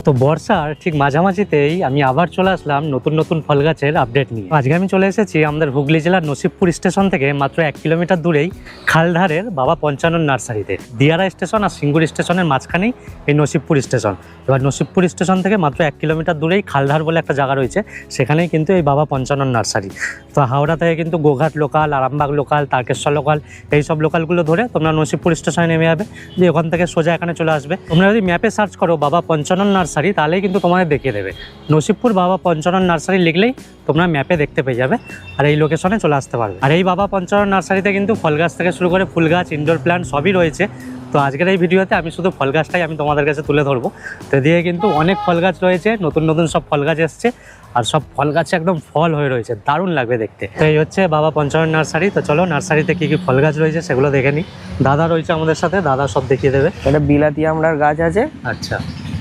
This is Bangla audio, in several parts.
তো বর্ষার ঠিক মাঝামাঝিতেই আমি আবার চলে আসলাম নতুন নতুন ফল গাছের আপডেট নিয়ে। আজকে আমি চলে এসেছি আমাদের হুগলি জেলার নসিবপুর স্টেশন থেকে মাত্র 1 কিলোমিটার দূরেই খালধারের বাবা পঞ্চানন নার্সারিতে। দিয়ারা স্টেশন আর সিঙ্গুর স্টেশনের মাঝখানেই এই নসিবপুর স্টেশন। এবার নসিবপুর স্টেশন থেকে মাত্র 1 কিলোমিটার দূরেই খালধার বলে একটা জায়গা রয়েছে, সেখানেই কিন্তু এই বাবা পঞ্চানন নার্সারি। তো হাওড়া থেকে কিন্তু Goghat local, Arambagh local, Tarakeswar local, এইসব লোকালগুলো ধরে তোমরা নসিবপুর স্টেশনে নেমে যাবে, দিয়ে ওখান থেকে সোজা এখানে চলে আসবে। তোমরা যদি ম্যাপে সার্চ করো বাবা পঞ্চানন নার্সারি, তাহলেই কিন্তু তোমাদের দেখিয়ে দেবে। নসিবপুর বাবা পঞ্চানন নার্সারি লিখলেই তোমরা ম্যাপে দেখতে পেয়ে যাবে, আর এই লোকেশনে চলে আসতে পারবে। আর এই বাবা পঞ্চানন নার্সারিতে কিন্তু ফল গাছ থেকে শুরু করে ফুল গাছ, ইনডোর প্ল্যান্ট সবই রয়েছে। তো আজকের এই ভিডিওতে আমি শুধু ফল গাছটাই আমি তোমাদের কাছে তুলে ধরবো। তো দিয়ে কিন্তু অনেক ফল গাছ রয়েছে, নতুন নতুন সব ফল গাছ এসছে, আর সব ফল গাছে একদম ফল হয়ে রয়েছে, দারুণ লাগবে দেখতে। তো এই হচ্ছে বাবা পঞ্চানন নার্সারি। তো চলো নার্সারিতে কি কি ফল গাছ রয়েছে সেগুলো দেখে নিই। দাদা রয়েছে আমাদের সাথে, দাদা সব দেখিয়ে দেবে। এটা বিলাতি আমড়ার গাছ আছে। আচ্ছা,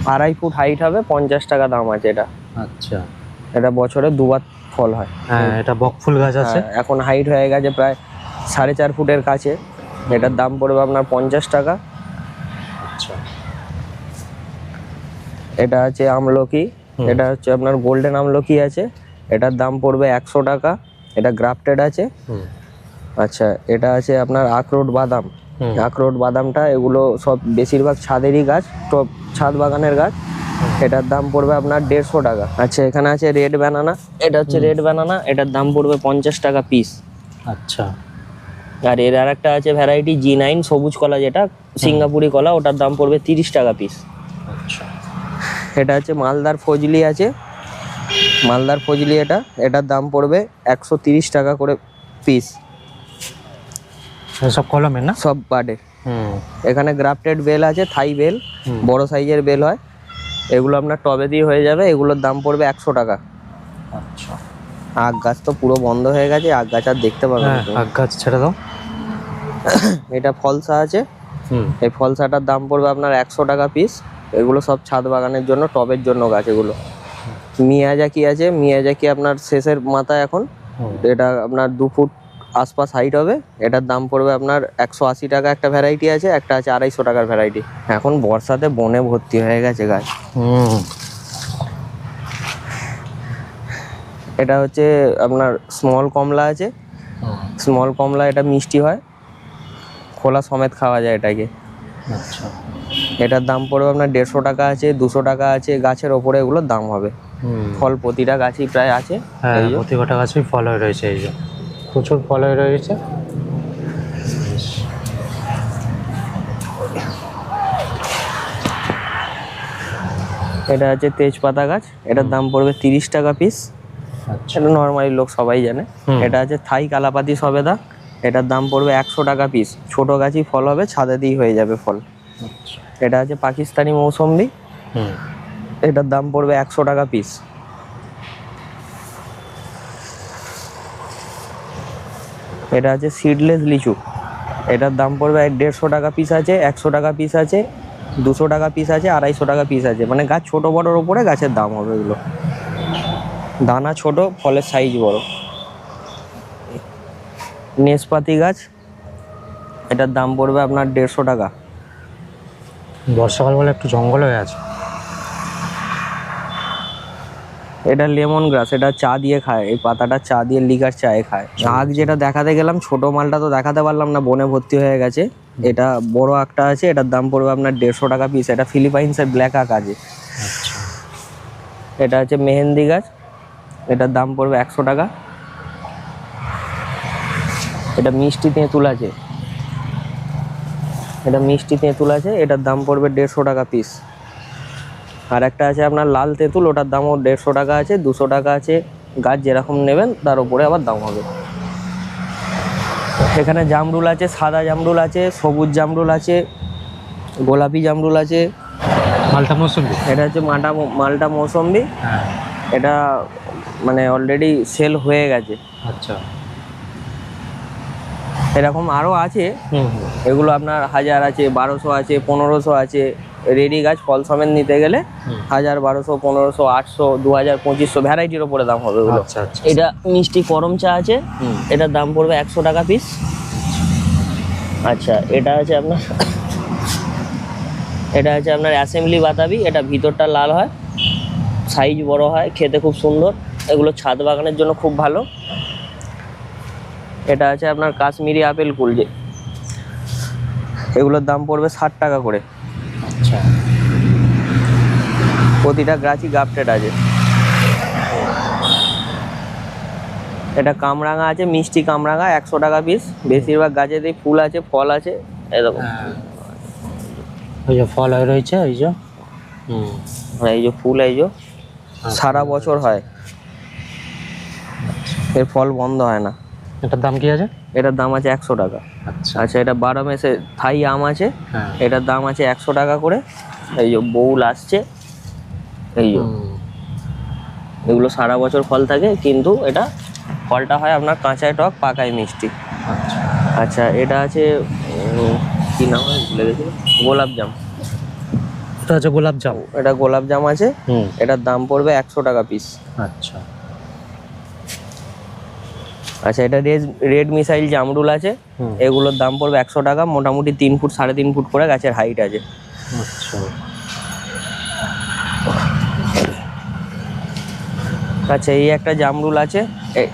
2.5 ফুট হাইট হবে, 50 টাকা দাম আছে এটা। আচ্ছা, এটা বছরে দুবার ফল হয়। হ্যাঁ, এটা বকফুল গাছ আছে। এখন হাইট হয়ে গেছে প্রায় 4.5 ফুটের কাছে। এটার দাম পড়বে আপনার 50 টাকা। আচ্ছা, এটা আছে আমলকি, এটা হচ্ছে আপনার গোল্ডেন আমলকি আছে, এটার দাম পড়বে 100 টাকা। এটা গ্রাফটেড আছে। আচ্ছা, এটা আছে আপনার আখরোট বাদাম। আখরোট বাদামটা এগুলো সব বেশিরভাগ ছাদেরই গাছ, টপ ছাদ বাগানের গাছ। এটার দাম পড়বে আপনার 150 টাকা। আচ্ছা, এখানে আছে রেড ব্যানানা, এটা হচ্ছে রেড ব্যানানা, এটার দাম পড়বে 50 টাকা পিস। আচ্ছা, আর এর আরেকটা আছে ভ্যারাইটি G9 সবুজ কলা, যেটা সিঙ্গাপুরি কলা, ওটার দাম পড়বে 30 টাকা পিস। আচ্ছা, এটা হচ্ছে মালদার ফজলি আছে, মালদার ফজলি এটার দাম পড়বে 130 টাকা করে পিস। সব কলমের না? সব বাডে। এখানে গ্রাফটেড বেল আছে, থাই বেল, বড় সাইজের বেল হয়, এগুলো আপনার টবে দিয়ে হয়ে যাবে। এগুলোর দাম পড়বে 100 টাকা। আচ্ছা, আখ গাছ তো পুরো বন্ধ হয়ে গেছে, আখ গাছ আর দেখতে পাবেন না। আখ গাছ ছেড়ে দাও। এটা ফলসা আছে, এই ফলসাটার দাম পড়বে আপনার 100 টাকা পিস। এগুলো সব ছাদ বাগানের জন্য, টবের জন্য গাছ এগুলো। মিয়াজাকি আছে, মিয়াজাকি আপনার শেষের মাথা এখন, এটা আপনার 2 ফুট আশপাশ হাইট হবে। এটার দাম পড়বে আপনার 180 টাকা। একটা ভ্যারাইটি আছে, একটা আছে 250 টাকার ভ্যারাইটি। এখন বর্ষাতে বনে ভর্তি হয়ে গেছে গাছ। এটা হচ্ছে আপনার স্মল কমলা আছে, স্মল কমলা, এটা মিষ্টি হয়, খোলা সমেত খাওয়া যায় এটাকে। আচ্ছা, এটার দাম পড়বে আপনার 150 টাকা আছে, 200 টাকা আছে, গাছের ওপরে এগুলোর দাম হবে। ফল প্রতিটা গাছই প্রায় আছে। হ্যাঁ, প্রতি কটা গাছই ফল হয়ে রয়েছে, এই যে প্রচুর ফল হয়ে রয়েছে। এটা আছে তেজপাতা গাছ, এটার দাম পড়বে 30 টাকা পিস। এটা নর্মালি লোক সবাই জানে। এটা আছে থাই কালাপাতি সবেদা, এটার দাম পড়বে 100 টাকা পিস। ছোট গাছই ফল হবে, ছাদে দিয়ে হয়ে যাবে ফল। এটা আছে পাকিস্তানি মৌসম্বি, এটার দাম পড়বে 100 টাকা পিস। এটা আছে সিডলেস লিচু, এটার দাম পড়বে 150 টাকা পিস আছে, 100 টাকা পিস আছে, 200 টাকা পিস আছে, 250 টাকা পিস আছে। মানে গাছ ছোট বড়োর উপরে গাছের দাম হবে এগুলো। দানা ছোট, ফলের সাইজ বড়। নেসপাতি গাছ, এটার দাম পড়বে আপনার 150 টাকা। বর্ষাকাল বলে একটু জঙ্গল হয়ে আছে। এটা লেমন গ্রাস, এটা চা দিয়ে খায়, এই পাতাটা চা দিয়ে লিকার চায়ে খায়। আখ যেটা দেখাতে গেলাম, ছোট মালটা তো দেখাতে পারলাম না, বনে ভর্তি হয়ে গেছে। এটা বড় আখটা আছে, এটার দাম পড়বে আপনার 150 টাকা পিস। এটা ফিলিপাইন্সের ব্ল্যাক আখ আছে। এটা হচ্ছে মেহেন্দি গাছ, এটার দাম পড়বে 100 টাকা। এটা মিষ্টি তেঁতুল আছে, এটা মিষ্টি তেঁতুল আছে, এটার দাম পড়বে 150 টাকা পিস। আর একটা আছে আপনার লাল তেঁতুল, ওটার দামও 150 টাকা আছে, 200 টাকা আছে। গাছ যেরকম নেবেন তার উপরে আবার দাম হবে। এখানে জামরুল আছে, সাদা জামরুল আছে, সবুজ জামরুল আছে, গোলাপি জামরুল আছে। মালটা মৌসুম্বি, এটা হচ্ছে মালটা মৌসম্বি। এটা মানে অলরেডি সেল হয়ে গেছে। আচ্ছা, এরকম আরও আছে, এগুলো আপনার 1000 আছে, 1200 আছে, 1500 আছে। রেডি গাছ ফল সমেত নিতে গেলে 1000, 1200, 1500, 800, 2000, 2500 ভ্যারাইটির ওপরে দাম হবে এগুলো। এটা মিষ্টি করম চা আছে, এটার দাম পড়বে 100 টাকা পিস। আচ্ছা, এটা আছে আপনার এটা আছে আপনার অ্যাসেম্বলি বাতাবি, এটা ভিতরটা লাল হয়, সাইজ বড় হয়, খেতে খুব সুন্দর, এগুলো ছাদ বাগানের জন্য খুব ভালো। এটা আছে আপনার কাশ্মীরি আপেল কুল, যে এগুলোর দাম পড়বে 60 টাকা করে। আচ্ছা, প্রতিটা গাছই গ্রাফটেড আছে। এটা কামরাঙা আছে, মিষ্টি কামরাঙা, 100 টাকা পিস। বেশিরভাগ গাছেতেই ফুল আছে, ফল আছে, এরকম। ওই যে ফল হয়ে রয়েছে, ওই যে এই যে ফুল, এই যে সারা বছর হয়, এর ফল বন্ধ হয় না। এটার দাম কি আছে? এটার দাম আছে 100 টাকা। আচ্ছা, আচ্ছা, এটা 12 মাসে থাই আম আছে, হ্যাঁ, এটার দাম আছে 100 টাকা করে। এই যে বউল আসছে, এই যে এগুলো সারা বছর ফল থাকে, কিন্তু এটা ফলটা হয় আপনার কাঁচায় টক, পাকায় মিষ্টি। আচ্ছা, আচ্ছা, এটা আছে কি নাম হয় ভুলে গেছি, গোলাপ জাম। এটা হচ্ছে গোলাপ জাম। এটা গোলাপ জাম আছে, এটার দাম পড়বে 100 টাকা পিস। আচ্ছা, আচ্ছা, এটা রেড মিসাইল জামরুল আছে, এগুলোর দাম পড়বে 100 টাকা। মোটামুটি 3 ফুট 3.5 ফুট করে গাছের হাইট আছে। আচ্ছা, আচ্ছা, এই একটা জামরুল আছে,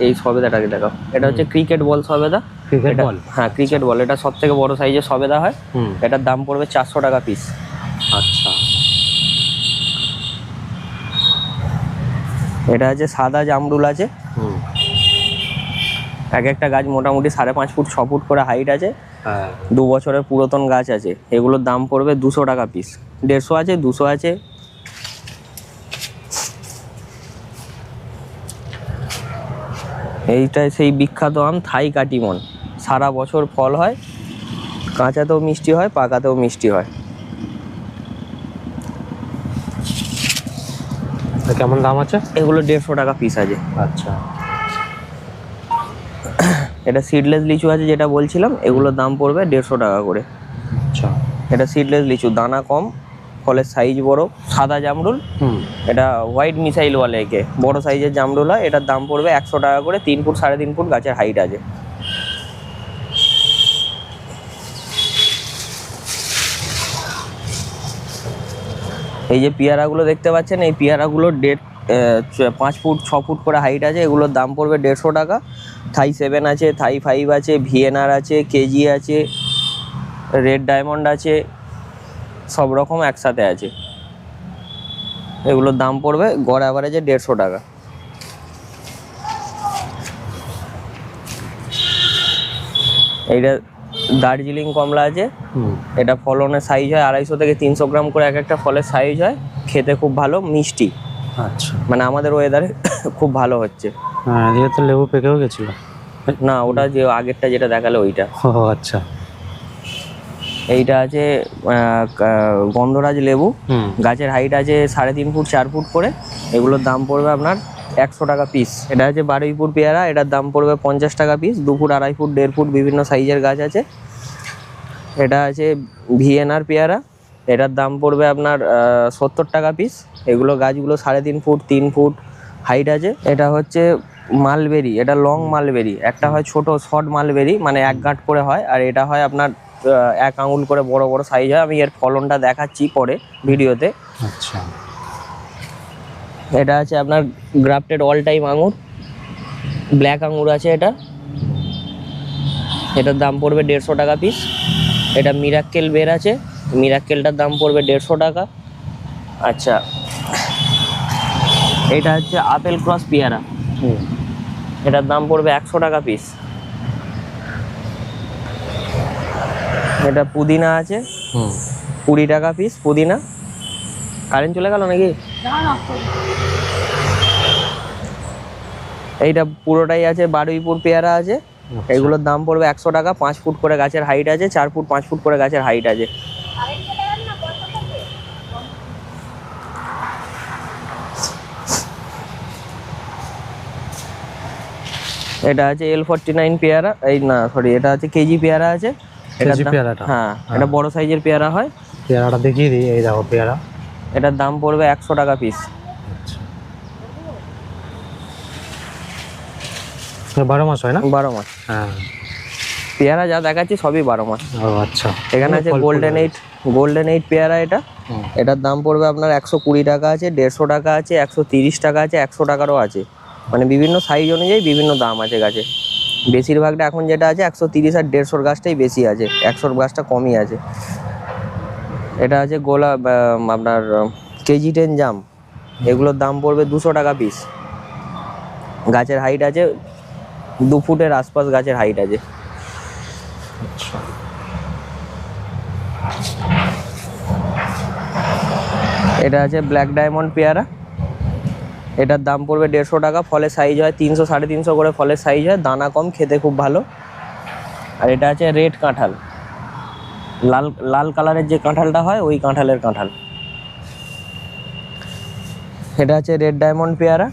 এই সবেদাটাকে দেখাও। এটা হচ্ছে ক্রিকেট বল সবেদা। ক্রিকেট এটা- বল? হ্যাঁ, ক্রিকেট বল, এটা সব থেকে বড় সাইজের সবেদা হয়। এটার দাম পড়বে 400 টাকা পিস। আচ্ছা, এটা আছে সাদা জামরুল আছে, এক একটা গাছ মোটামুটি 5.5 ফুট 6 ফুট করে হাইট আছে, 2 বছরের পুরাতন গাছ আছে। এগুলোর দাম পড়বে 200 টাকা পিস। 150 আছে, 200 আছে। এইটাই সেই বিখ্যাত আম থাই কাটিমন, সারা বছর ফল হয়, কাঁচাতেও মিষ্টি হয়, পাকাতেও মিষ্টি হয়। কেমন দাম আছে? এগুলো 150 টাকা পিস আছে। আচ্ছা, এটা সিডলেস লিচু আছে, যেটা বলছিলাম, এগুলোর দাম পড়বে 150 টাকা করে। আচ্ছা, এটা সিডলেস লিচু, দানা কম, ফলের সাইজ বড়, সাদা জামরুল। এটা হোয়াইট মিসাইল বলে একে, বড় সাইজের জামরুল হয়। এটার দাম পড়বে 100 টাকা করে। 3 ফুট 3.5 ফুট গাছের হাইট আছে। এই যে পেয়ারাগুলো দেখতে পাচ্ছেন, এই পেয়ারাগুলোর 5 ফুট 6 ফুট করে হাইট আছে, এগুলোর দাম পড়বে 150 টাকা। থাই 7 আছে, থাই 5 আছে, ভিএনআর আছে, কেজি আছে, রেড ডায়মন্ড আছে, সব রকম একসাথে আছে। এগুলোর দাম পড়বে গড় অ্যাভারেজে 150 টাকা। এইটা দার্জিলিং কমলা আছে, এটা ফলনের সাইজ হয় 250 থেকে 300 গ্রাম করে, এক একটা ফলের সাইজ হয়, খেতে খুব ভালো, মিষ্টি। আচ্ছা, মানে আমাদের ওয়েদারে খুব ভালো হচ্ছে। হ্যাঁ, এদিকে তো লেবু পেকেও গেছিল। না, ওটা যে আগেরটা যেটা দেখালো ওইটা। ও আচ্ছা, এইটা আছে গন্ধরাজ লেবু, গাছের হাইট আছে 3.5 ফুট 4 ফুট করে। এগুলোর দাম পড়বে আপনার 100 টাকা পিস। এটা আছে বারুইপুর পেয়ারা, এটার দাম পড়বে 50 টাকা পিস। 2 ফুট 2.5 ফুট 1.5 ফুট বিভিন্ন সাইজের গাছ আছে। এটা আছে ভিএনআর পেয়ারা, এটার দাম পড়বে আপনার 70 টাকা পিস। এগুলো গাছগুলো 3.5 ফুট 3 ফুট হাইট আছে। এটা হচ্ছে মালবেরি, এটা লং মালবেরি। একটা হয় ছোট শর্ট মালবেরি, মানে 1 গাঁট করে হয়, আর এটা হয় আপনার 1 আঙুল করে বড় বড় সাইজ হয়। আমি এর ফলনটা দেখাচ্ছি পরে ভিডিওতে। আচ্ছা, এটা আছে আপনার গ্রাফটেড অল টাইম আঙুর, ব্ল্যাক আঙুর আছে এটা। এটার দাম পড়বে 150 টাকা পিস। এটা মিরাক্কেল বের আছে, মিরাক্কেলটার দাম পড়বে 150 টাকা। আচ্ছা, এটা হচ্ছে আপেল ক্রস পেয়ারা, এটার দাম পড়বে 100 টাকা পিস। এটা পুদিনা আছে, 20 টাকা পিস পুদিনা। কারেন্ট চলে গেল নাকি? এইটা পুরোটাই আছে বারুইপুর পেয়ারা আছে, এগুলোর দাম পড়বে 100 টাকা। 5 ফুট করে গাছের হাইট আছে, 4 ফুট 5 ফুট করে গাছের হাইট আছে। এটা আছে L49 পেয়ারা, এই না সরি, এটা আছে কেজি পেয়ারা আছে। কেজি পেয়ারাটা? হ্যাঁ, এটা বড় সাইজের পেয়ারা হয়। পেয়ারাটা দেখিয়ে দিই, এই দেখো পেয়ারা। এটার দাম পড়বে 100 টাকা পিস। আচ্ছা, 12 মাস হয় না? 12 মাস। হ্যাঁ, পেয়ারা যা দেখাচ্ছি সবই 12 মাস। ও আচ্ছা, এখানে আছে গোল্ডেন 8 গোল্ডেন 8 পেয়ারা এটা, এটার দাম পড়বে আপনার 120 টাকা আছে, 150 টাকা আছে, 130 টাকা আছে, 100 টাকারও আছে, মানে বিভিন্ন সাইজ অনুযায়ী বিভিন্ন দাম আছে গাছে। বেশিরভাগটা এখন যেটা আছে 130 আর 150 গাছটাই বেশি আছে, 100 গাছটা কমই আছে। এটা আছে গোলাপ আপনার কেজি 10 জাম, এগুলোর দাম পড়বে 200 টাকা পিস। গাছের হাইট আছে 2 ফুটের আশপাশ গাছের হাইট আছে। এটা আছে ব্ল্যাক ডায়মন্ড পেয়ারা, এটার দাম পড়বে 150 টাকা। ফলের সাইজ হয় 300 350 করে ফলের সাইজ হয়, দানা কম, খেতে খুব ভালো। আর এটা আছে রেড কাঁঠাল, লাল লাল কালারের যে কাঁঠালটা হয় ওই কাঁঠালের কাঁঠাল। এটা আছে রেড ডায়মন্ড পেয়ারা,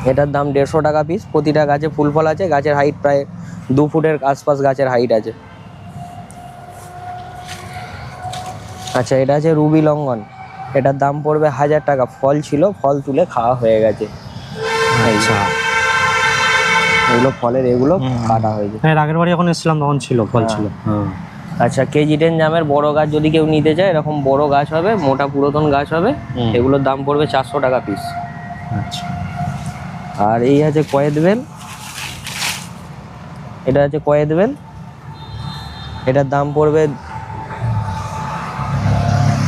এটার দাম 150 টাকা পিস। প্রতিটা গাছে ফুল ফল আছে, গাছের হাইট প্রায় 2 ফুটের আশপাশ গাছের হাইট আছে। আচ্ছা, এটা আছে রুবি লঙ্ঘন, এটার দাম পড়বে 1000 টাকা। ফল ছিল, ফল তুলে খাওয়া হয়ে গেছে। আচ্ছা, এগুলো ফলের, এগুলো কাটা হয়েছে। হ্যাঁ, আগের বারে যখন এসেছিলাম তখন ছিল, ফল ছিল। আচ্ছা, কেজি 10 জামের বড় গাছ যদি কেউ নিতে চায়, এরকম বড় গাছ হবে, মোটা পুরাতন গাছ হবে, এগুলোর দাম পড়বে 400 টাকা পিস। আচ্ছা, আর এই আছে কয়েদ বেল, এটা আছে কয়েদ বেল, এটার দাম পড়বে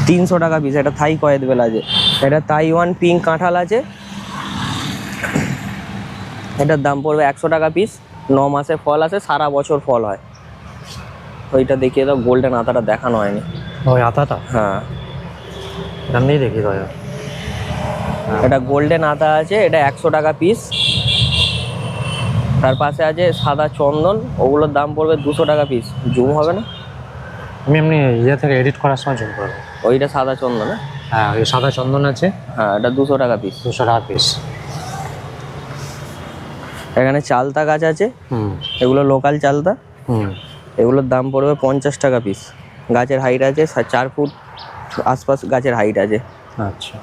300 টাকা পিস। এটা থাই কয়েদ বেল আছে। এটা তাইওয়ান পিঙ্ক কাঁঠাল আছে, এটার দাম পড়বে 100 টাকা পিস। 9 মাসে ফল আসে, সারা বছর ফল হয়। ওইটা দেখিয়ে দাও, গোল্ডেন আতাটা দেখানো হয়নি। ওই আতাটা? হ্যাঁ, এমনি দেখি দাও। এটা গোল্ডেন আতা আছে, এটা 100 টাকা পিস। তার পাশে আছে সাদা চন্দন, ওগুলোর দাম পড়বে 200 টাকা পিস। জুম হবে না? আমি এমনি ইয়ে থেকে এডিট করার সময় জুম করবো। ওইটা সাদা চন্দন। হ্যাঁ, ওই সাদা চন্দন আছে। হ্যাঁ, এটা 200 টাকা পিস। 200 টাকা পিস। এখানে চালতা গাছ আছে, এগুলো লোকাল চালতা, এগুলোর দাম পড়বে 50 টাকা পিস। গাছের হাইট আছে 4 ফুট আশপাশ গাছের হাইট আছে। আচ্ছা,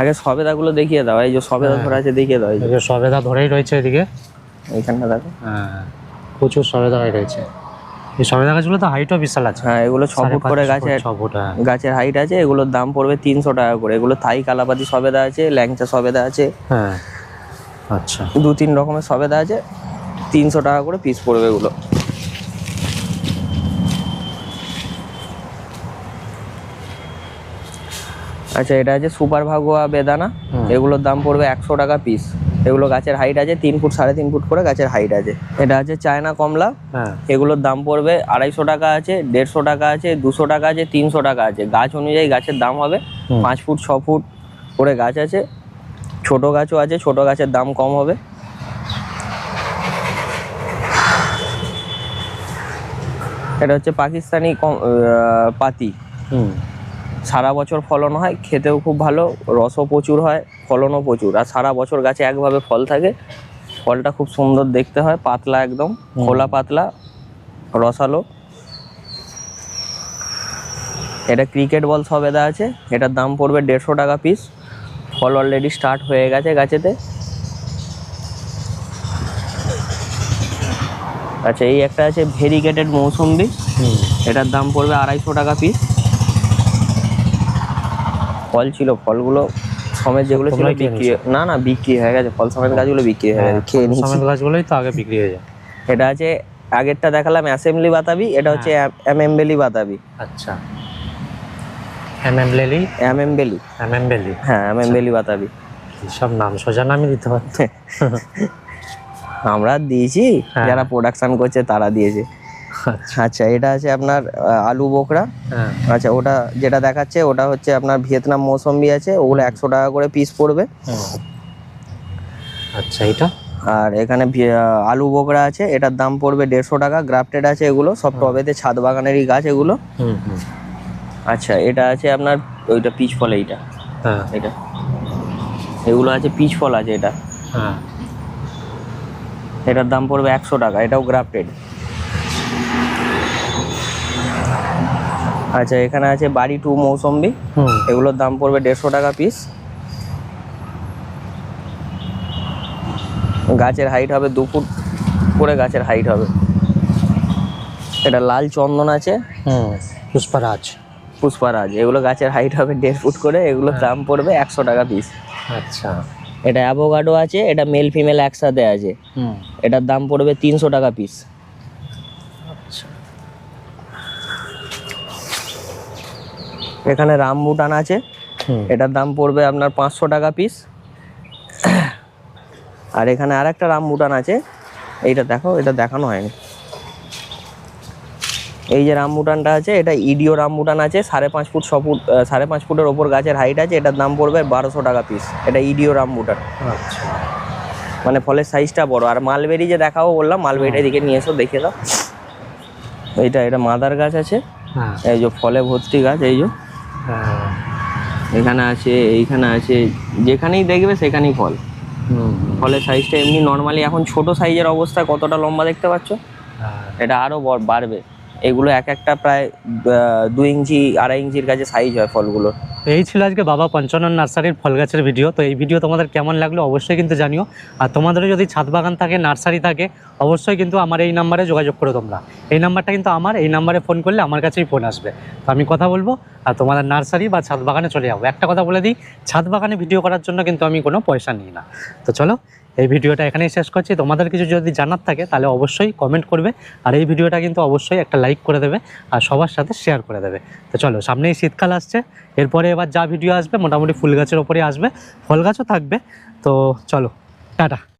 আগে সবেদাগুলো দেখিয়ে দাও। এই যে সবেদা ধরে আছে, দেখিয়ে দাও। এই যে সবেদা ধরেই রয়েছে এদিকে, এইখানটা দেখো। হ্যাঁ, প্রচুর সবেদা রয়েছে। এই সবেদা গাছগুলো তো হাইটও বিশাল আছে। হ্যাঁ, এগুলো 6 ফুট করে 6 ফুট গাছের হাইট আছে। এগুলোর দাম পড়বে 300 টাকা করে। এগুলো থাই কালাপাতি সবেদা আছে, ল্যাংচা সবেদা আছে। হ্যাঁ, আচ্ছা, 2-3 রকমের সবেদা আছে, 300 টাকা করে পিস পড়বে এগুলো। আচ্ছা, এটা আছে সুপার ভাগুয়া বেদানা, এগুলোর দাম পড়বে 100 টাকা পিস। এগুলো গাছের হাইট আছে 3 ফুট 3.5 ফুট করে গাছের হাইট আছে। এটা আছে চায়না কমলা, এগুলোর দাম পড়বে 250 টাকা আছে, 150 টাকা আছে, 200 টাকা আছে, 300 টাকা আছে। গাছ অনুযায়ী গাছের দাম হবে। 5 ফুট 6 ফুট করে গাছ আছে, ছোট গাছও আছে, ছোট গাছের দাম কম হবে। এটা হচ্ছে পাকিস্তানি পাতি, সারা বছর ফলন হয়, খেতেও খুব ভালো, রসও প্রচুর হয়, ফলনও প্রচুর। আর সারা বছর গাছে একভাবে ফল থাকে, ফলটা খুব সুন্দর দেখতে হয়, পাতলা একদম, খোলা পাতলা, রসালো। এটা ক্রিকেট বল সবেদা আছে, এটার দাম পড়বে 150 টাকা পিস। ফল অলরেডি স্টার্ট হয়ে গেছে গাছেতে। আচ্ছা, এই একটা আছে ভেরিগেটেড মৌসুম্বি, এটার দাম পড়বে 250 টাকা পিস। ফল ছিল, ফলগুলো সমেত যেগুলো ছিল বিক্রি, না বিক্রি হয়ে গেছে। ফল সমেত গাছগুলো বিক্রি হয়ে গেছে, খেয়ে নিয়েছি। সমেত গাছগুলোই তো আগে বিক্রি হয়ে যায়। এটা আছে, আগেরটা দেখালাম অ্যাসেম্বলি বাতাবি, এটা হচ্ছে এমএমবেলি বাতাবি। আচ্ছা, এমএমবেলি, হ্যাঁ, এমএমবেলি বাতাবি। সব নাম সোজা নামই দিতে পারছে। আমরা দিয়েছি, যারা প্রোডাকশন করছে তারা দিয়েছে। আচ্ছা, এটা আছে আপনার আলু বোকরা। আচ্ছা, ওটা যেটা দেখাচ্ছে ওটা হচ্ছে আপনার ভিয়েতনাম মৌসম্বি আছে, ওগুলো 100 টাকা করে পিস পড়বে। আচ্ছা, এটা আর এখানে আলু বোকরা আছে, এটার দাম পড়বে 150 টাকা। গ্রাফটেড আছে এগুলো, সব টবেতে ছাদ বাগানেরই গাছ এগুলো। আচ্ছা, এটা আছে আপনার ওইটা পিচ ফল, এইটা এটা, এগুলো আছে পিচ ফল আছে এটা। এটার দাম পড়বে 100 টাকা, এটাও গ্রাফটেড। আচ্ছা, এখানে আছে বাড়ি 2 মৌসম্বি, এগুলোর দাম পড়বে 150 টাকা পিস। গাছের হাইট হবে 2 ফুট করে গাছের হাইট হবে। এটা লাল চন্দন আছে, পুষ্পারাজ। পুষ্পারাজ, এগুলো গাছের হাইট হবে 1.5 ফুট করে, এগুলোর দাম পড়বে 100 টাকা পিস। আচ্ছা। এটা অ্যাভোকাডো আছে, এটা মেল ফিমেল একসাথে আছে, এটার দাম পড়বে 300 টাকা পিস। আচ্ছা। এখানে রামবুটান আছে, এটার দাম পড়বে আপনার 500 টাকা পিস। আর এখানে আরেকটা রামবুটান আছে, এইটা দেখো, এটা দেখানো হয়নি। এই যে রামবুটানটা আছে, এটা ইডিও রামবুটান আছে, 5.5 ফুট 6 ফুট 5.5 ফুটের ওপর গাছের হাইট আছে, এটার দাম পড়বে 1200 টাকা পিস। এটা ইডিও রামবুটান, আচ্ছা। মানে ফলের সাইজটা বড়। আর মালবেরি যে দেখাবো বললাম, মালবেরিটা এদিকে নিয়ে এসো, দেখে দাও। এটা মাদার গাছ আছে, হ্যাঁ। এই যে ফলে ভর্তি গাছ, এই যে এখানে আছে, এইখানে আছে, যেখানেই দেখবে সেখানেই ফল। ফলের সাইজটা এমনি নর্মালি এখন ছোট সাইজের অবস্থায় কতটা লম্বা দেখতে পাচ্ছ, এটা আরো বাড়বে। এগুলো এক একটা প্রায় 2 ইঞ্চি 2.5 ইঞ্চির কাছে সাইজ হয় ফলগুলো। এই ছিল আজকে বাবা পঞ্চানন নার্সারির ফল গাছের ভিডিও। তো এই ভিডিও তোমাদের কেমন লাগলো অবশ্যই কিন্তু জানিও। আর তোমাদেরও যদি ছাদ বাগান থাকে, নার্সারি থাকে, অবশ্যই কিন্তু আমার এই নাম্বারে যোগাযোগ করো তোমরা। এই নাম্বারটা কিন্তু আমার, এই নাম্বারে ফোন করলে আমার কাছেই ফোন আসবে, তো আমি কথা বলবো আর তোমাদের নার্সারি বা ছাদ বাগানে চলে যাবো। একটা কথা বলে দিই, ছাদ বাগানে ভিডিও করার জন্য কিন্তু আমি কোনো পয়সা নিই না। তো চলো, এই ভিডিওটা এখানেই শেষ করছি। তোমাদের কিছু যদি জানার থাকে তাহলে অবশ্যই কমেন্ট করবে, আর এই ভিডিওটা কিন্তু অবশ্যই একটা লাইক করে দেবে আর সবার সাথে শেয়ার করে দেবে। তো চলো, সামনেই শীতকাল আসছে, এরপরে এবার যা ভিডিও আসবে মোটামুটি ফুল গাছের ওপরে আসবে, ফল গাছও থাকবে। তো চলো, টাটা।